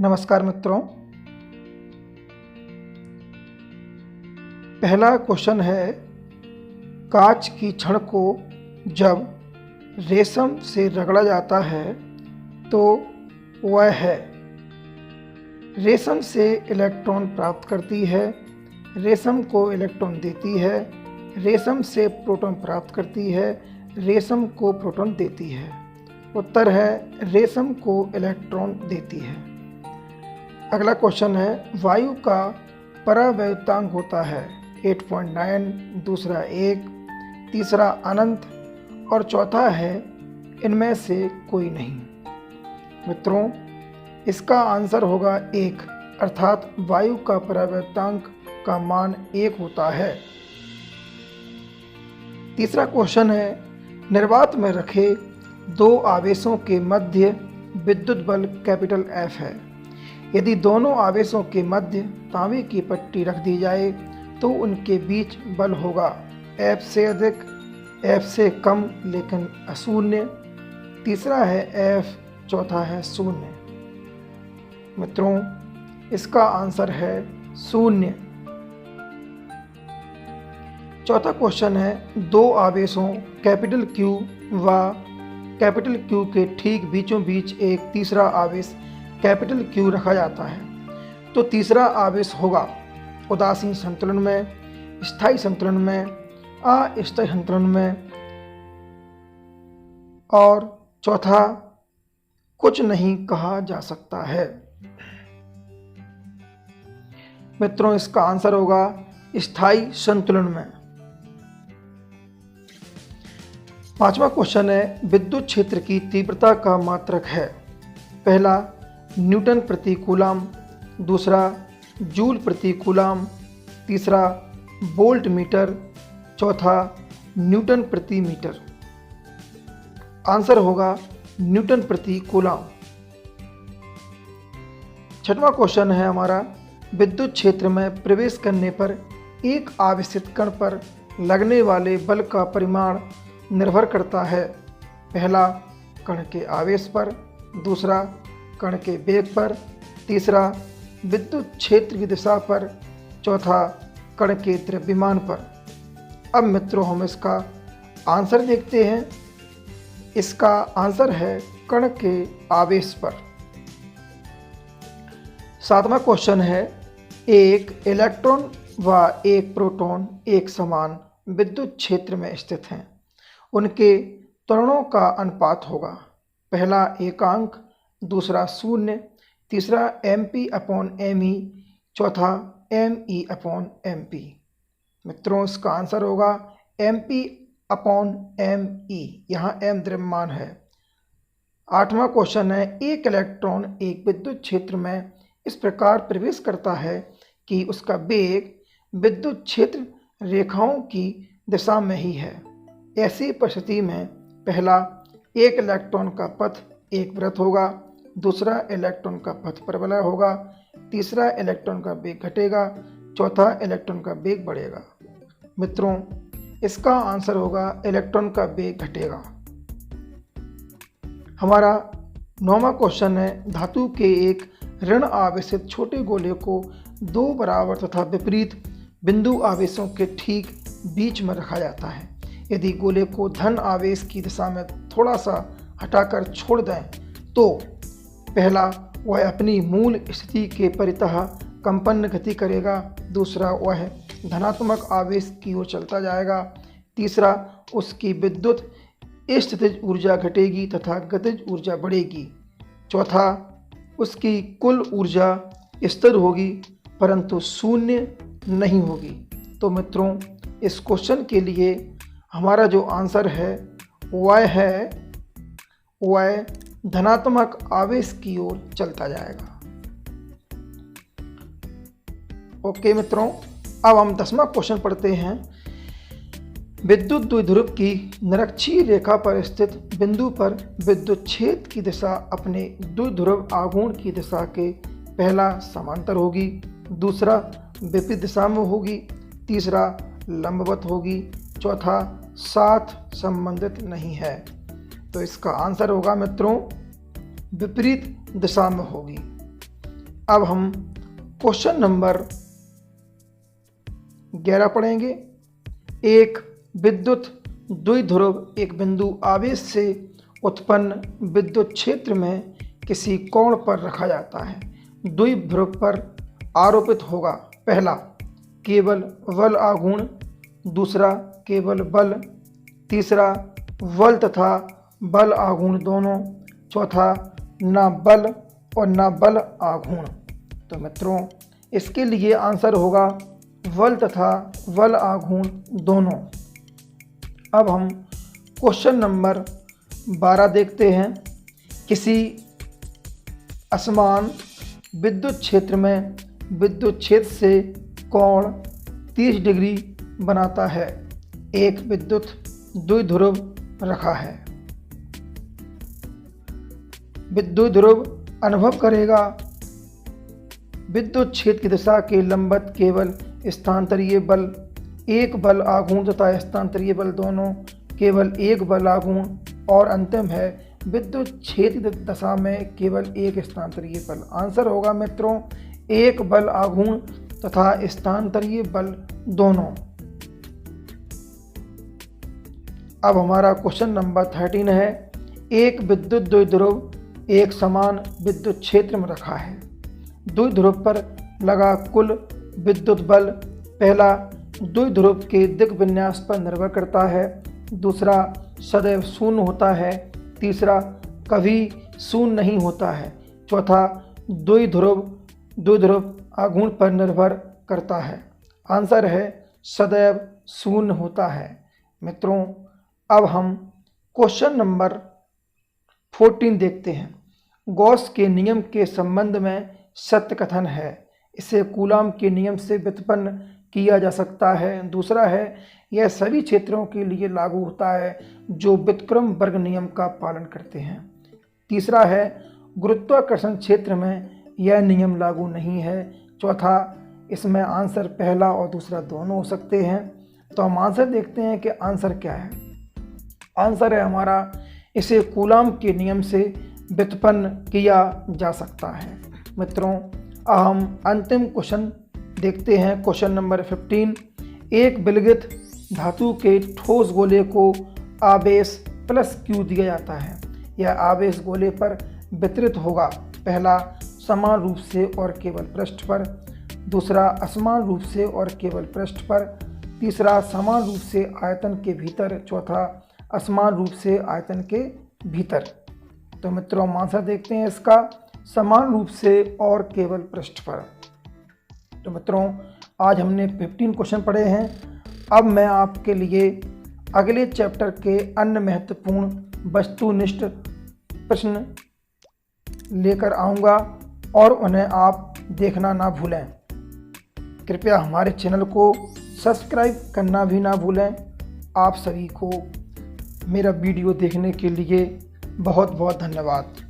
नमस्कार मित्रों, पहला क्वेश्चन है कांच की छड़ को जब रेशम से रगड़ा जाता है तो वह है रेशम से इलेक्ट्रॉन प्राप्त करती है, रेशम को इलेक्ट्रॉन देती है, रेशम से प्रोटॉन प्राप्त करती है, रेशम को प्रोटॉन देती है। उत्तर है रेशम को इलेक्ट्रॉन देती है। अगला क्वेश्चन है वायु का परावैद्युतांक होता है 8.9, दूसरा 1, तीसरा अनंत और चौथा है इनमें से कोई नहीं। मित्रों, इसका आंसर होगा 1, अर्थात वायु का परावैद्युतांक का मान 1 होता है। तीसरा क्वेश्चन है निर्वात में रखे दो आवेशों के मध्य विद्युत बल कैपिटल F है। यदि दोनों आवेशों के मध्य तांबे की पट्टी रख दी जाए तो उनके बीच बल होगा F से अधिक, F से कम लेकिन अशून्य, तीसरा है F, चौथा है शून्य। मित्रों, इसका आंसर है शून्य। चौथा क्वेश्चन है दो आवेशों कैपिटल Q व कैपिटल Q के ठीक बीचों बीच एक तीसरा आवेश कैपिटल Q रखा जाता है तो तीसरा आवेश होगा उदासीन संतुलन में, स्थायी संतुलन में, अस्थायी संतुलन में और चौथा कुछ नहीं कहा जा सकता है। मित्रों, इसका आंसर होगा स्थायी संतुलन में। पांचवा क्वेश्चन है विद्युत क्षेत्र की तीव्रता का मात्रक है। पहला न्यूटन प्रति कूलाम, दूसरा जूल प्रति कूलाम, तीसरा वोल्ट मीटर, चौथा न्यूटन प्रति मीटर। आंसर होगा न्यूटन प्रति कूलाम। छठवां क्वेश्चन है हमारा विद्युत क्षेत्र में प्रवेश करने पर एक आवेशित कण पर लगने वाले बल का परिमाण निर्भर करता है। पहला कण के आवेश पर, दूसरा कण के वेग पर, तीसरा विद्युत क्षेत्र की दिशा पर, चौथा कण के द्रव्यमान पर। अब मित्रों, हम इसका आंसर देखते हैं। इसका आंसर है कण के आवेश पर। सातवां क्वेश्चन है एक इलेक्ट्रॉन व एक प्रोटॉन एक समान विद्युत क्षेत्र में स्थित हैं। उनके त्वरणों का अनुपात होगा पहला एकांक, दूसरा शून्य, तीसरा mp/me, चौथा me/mp। मित्रों, इसका आंसर होगा mp/me। यहाँ m द्रव्यमान है। आठवां क्वेश्चन है एक इलेक्ट्रॉन एक विद्युत क्षेत्र में इस प्रकार प्रवेश करता है कि उसका वेग विद्युत क्षेत्र रेखाओं की दिशा में ही है। ऐसी परिस्थिति में पहला एक इलेक्ट्रॉन का पथ एक वृत्त होगा, दूसरा इलेक्ट्रॉन का पथ परवलय होगा, तीसरा इलेक्ट्रॉन का वेग घटेगा, चौथा इलेक्ट्रॉन का वेग बढ़ेगा। मित्रों, इसका आंसर होगा इलेक्ट्रॉन का वेग घटेगा। हमारा 9वां क्वेश्चन है धातु के एक ऋण आवेशित छोटे गोले को दो बराबर तथा विपरीत बिंदु आवेशों के ठीक बीच में रखा जाता है। यदि गोले को धन आवेश की दिशा में थोड़ा सा हटाकर छोड़ दें तो पहला वह अपनी मूल स्थिति के परितः कंपन गति करेगा, दूसरा वह धनात्मक आवेश की ओर चलता जाएगा, तीसरा उसकी विद्युत स्थितिज ऊर्जा घटेगी तथा गतिज ऊर्जा बढ़ेगी, चौथा उसकी कुल ऊर्जा स्थिर होगी परंतु शून्य नहीं होगी। तो मित्रों, इस क्वेश्चन के लिए हमारा जो आंसर है वह धनात्मक आवेश की ओर चलता जाएगा। ओके मित्रों, अब हम 10वां क्वेश्चन पढ़ते हैं। विद्युत द्विध्रुव की निरक्षीय रेखा पर स्थित बिंदु पर विद्युत क्षेत्र की दिशा अपने द्विध्रुव आघूर्ण की दिशा के पहला समांतर होगी, दूसरा विपरीत दिशा में होगी, तीसरा लंबवत होगी, चौथा साथ संबंधित नहीं है। तो इसका आंसर होगा मित्रों विपरीत दिशा में होगी। अब हम क्वेश्चन नंबर 11 पढ़ेंगे। एक विद्युत द्विध्रुव एक बिंदु आवेश से उत्पन्न विद्युत क्षेत्र में किसी कोण पर रखा जाता है। द्विध्रुव पर आरोपित होगा पहला केवल बल आघूर्ण, दूसरा केवल बल, तीसरा बल तथा बल आघूर्ण दोनों, चौथा ना बल और ना बल आघूर्ण। तो मित्रों इसके लिए आंसर होगा बल तथा बल आघूर्ण दोनों। अब हम क्वेश्चन नंबर 12 देखते हैं। किसी असमान विद्युत क्षेत्र में विद्युत क्षेत्र से कोण 30 डिग्री बनाता है। एक विद्युत द्विध्रुव रखा है। द्विध्रुव अनुभव करेगा विद्युत क्षेत्र की दिशा के लंबवत केवल स्थानांतरीय बल, एक बल आघूर्ण तथा स्थानांतरीय बल दोनों, केवल एक बल आघूर्ण, और अंतिम है विद्युत क्षेत्र की दिशा में केवल एक स्थानांतरीय बल। आंसर होगा मित्रों एक बल आघूर्ण तथा स्थानांतरीय बल दोनों। अब हमारा क्वेश्चन नंबर 13 है। एक विद्युत द्विध्रुव एक समान विद्युत क्षेत्र में रखा है। द्विध्रुव पर लगा कुल विद्युत बल पहला द्विध्रुव के दिक् विन्यास पर निर्भर करता है, दूसरा सदैव शून्य होता है, तीसरा कभी शून्य नहीं होता है, चौथा द्विध्रुव आघूर्ण पर निर्भर करता है। आंसर है सदैव शून्य होता है। मित्रों अब हम क्वेश्चन नंबर 14 देखते हैं। गॉस के नियम के संबंध में सत्य कथन है। इसे कूलाम के नियम से व्युत्पन्न किया जा सकता है। दूसरा है यह सभी क्षेत्रों के लिए लागू होता है जो व्युत्क्रम वर्ग नियम का पालन करते हैं। तीसरा है गुरुत्वाकर्षण क्षेत्र में यह नियम लागू नहीं है। चौथा इसमें आंसर पहला और दूसरा दोनों हो सकते हैं। तो हम आंसर देखते हैं कि आंसर क्या है। आंसर है हमारा इसे कूलाम के नियम से व्युत्पन्न किया जा सकता है। मित्रों अब हम अंतिम क्वेश्चन देखते हैं। Question number 15। एक विलगित धातु के ठोस गोले को आवेश +q दिया जाता है। यह आवेश गोले पर वितरित होगा पहला समान रूप से और केवल पृष्ठ पर, दूसरा असमान रूप से और केवल पृष्ठ पर, तीसरा समान रूप से आयतन के भीतर, चौथा असमान रूप से आयतन के भीतर। तो मित्रों हम आंसर देखते हैं इसका समान रूप से और केवल पृष्ठ पर। तो मित्रों आज हमने 15 क्वेश्चन पढ़े हैं। अब मैं आपके लिए अगले चैप्टर के अन्य महत्वपूर्ण वस्तुनिष्ठ प्रश्न लेकर आऊँगा और उन्हें आप देखना ना भूलें। कृपया हमारे चैनल को सब्सक्राइब करना भी ना भूलें। आप सभी को मेरा वीडियो देखने के लिए बहुत बहुत धन्यवाद।